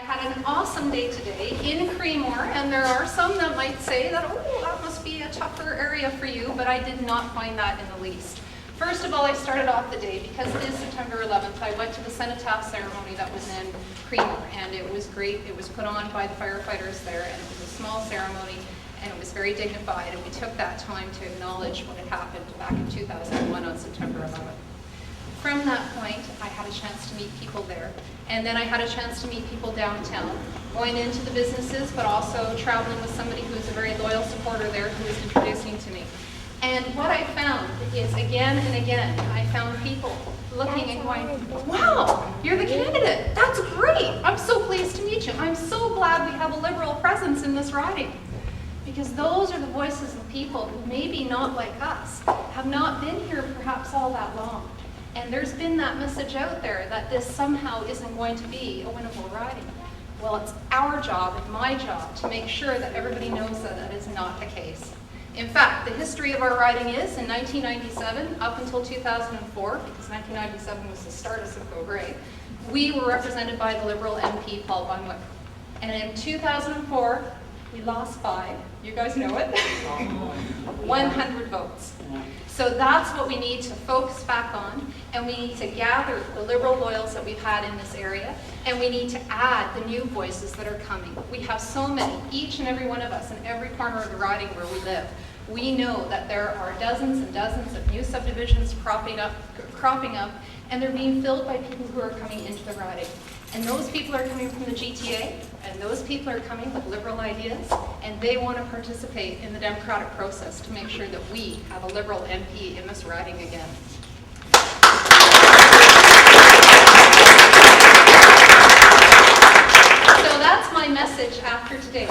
had an awesome day today in Creemore, and there are some that might say that, oh, that must be a tougher area for you, but I did not find that in the least. First of all, I started off the day, because it is September 11th, I went to the cenotaph ceremony that was in Creemore, and it was great. It was put on by the firefighters there, and it was a small ceremony, and it was very dignified, and we took that time to acknowledge what had happened back in 2001 on September 11th. From that point, I had a chance to meet people there, and then I had a chance to meet people downtown, going into the businesses, but also traveling with somebody who is a very loyal supporter there who was introducing to me. And what I found is, again and again, I found people looking and going, wow, you're the candidate. That's great. I'm so pleased to meet you. I'm so glad we have a Liberal presence in this riding. Because those are the voices of people who maybe not like us, have not been here perhaps all that long. And there's been that message out there that this somehow isn't going to be a winnable riding. Well, it's our job and my job to make sure that everybody knows that that is not the case. In fact, the history of our riding is, in 1997, up until 2004, because 1997 was the start of Simcoe-Grey, we were represented by the Liberal MP, Paul Bunwick. And in 2004, we lost by, you guys know it, 100 votes. So that's what we need to focus back on, and we need to gather the Liberal loyals that we've had in this area, and we need to add the new voices that are coming. We have so many, each and every one of us, in every corner of the riding where we live. We know that there are dozens and dozens of new subdivisions cropping up, and they're being filled by people who are coming into the riding. And those people are coming from the GTA, and those people are coming with Liberal ideas, and they want to participate in the democratic process to make sure that we have a Liberal MP in this riding again. So that's my message after today,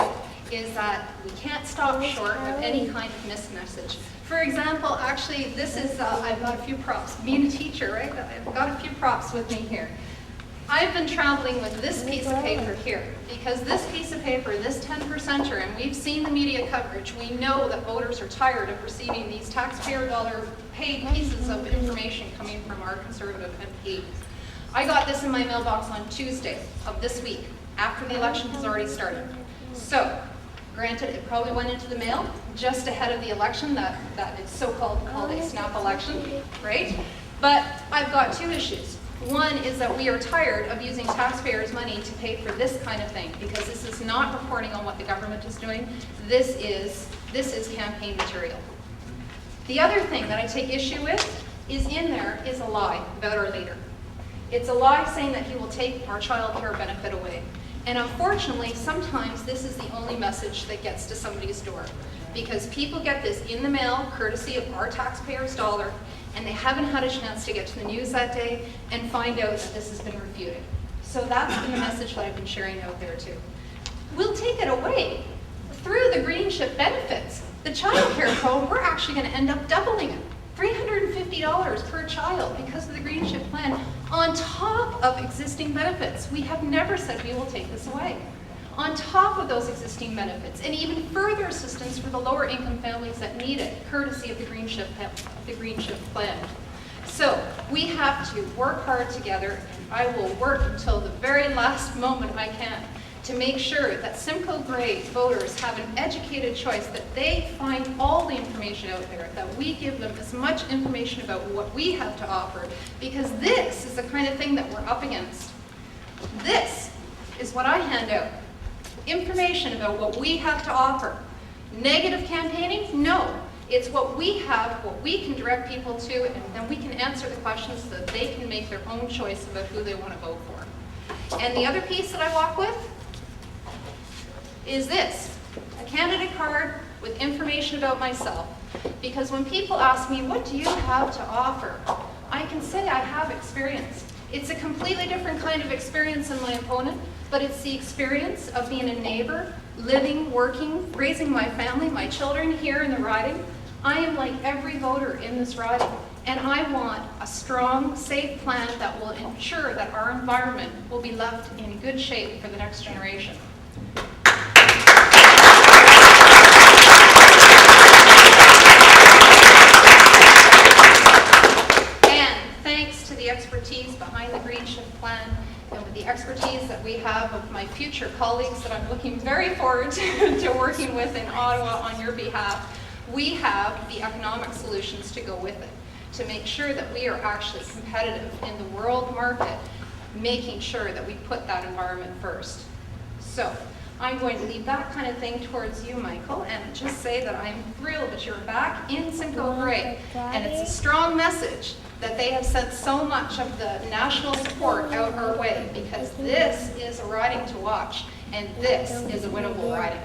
is that we can't stop short of any kind of missed message. For example, actually, this is, I've got a few props. Being a teacher, right? I've got a few props with me here. I've been traveling with this piece of paper here, because this piece of paper, this 10%er, and we've seen the media coverage, we know that voters are tired of receiving these taxpayer dollar paid pieces of information coming from our Conservative MPs. I got this in my mailbox on Tuesday of this week, after the election has already started. So, granted, it probably went into the mail just ahead of the election, that is so-called a snap election, right? But I've got two issues. One is that we are tired of using taxpayers' money to pay for this kind of thing, because this is not reporting on what the government is doing. This is campaign material. The other thing that I take issue with is in there is a lie about our leader. It's a lie saying that he will take our child care benefit away. And unfortunately, sometimes this is the only message that gets to somebody's door, because people get this in the mail, courtesy of our taxpayers' dollar, and they haven't had a chance to get to the news that day and find out that this has been refuted. So that's been the message that I've been sharing out there too. We'll take it away through the greenship benefits. The child care code, we're actually going to end up doubling it. $350 per child because of the greenship plan, on top of existing benefits. We have never said we will take this away. On top of those existing benefits, and even further assistance for the lower income families that need it, courtesy of the greenship plan. So we have to work hard together, and I will work until the very last moment I can to make sure that Simcoe-Grey voters have an educated choice, that they find all the information out there, that we give them as much information about what we have to offer, because this is the kind of thing that we're up against. This is what I hand out. Information about what we have to offer. Negative campaigning? No. It's what we have, what we can direct people to, and then we can answer the questions so that they can make their own choice about who they want to vote for. And the other piece that I walk with is this, a candidate card with information about myself. Because when people ask me, what do you have to offer? I can say I have experience. It's a completely different kind of experience than my opponent, but it's the experience of being a neighbor, living, working, raising my family, my children here in the riding. I am like every voter in this riding, and I want a strong, safe plan that will ensure that our environment will be left in good shape for the next generation. And thanks to the expertise behind the greenship plan and with the the expertise that we have of my future colleagues that I'm looking very forward to working with in Ottawa on your behalf, we have the economic solutions to go with it, to make sure that we are actually competitive in the world market, making sure that we put that environment first. So I'm going to leave that kind of thing towards you, Michael, and just say that I'm thrilled that you're back in Simcoe-Grey. And it's a strong message that they have sent so much of the national support out our way, because this is a riding to watch, and this is a winnable riding.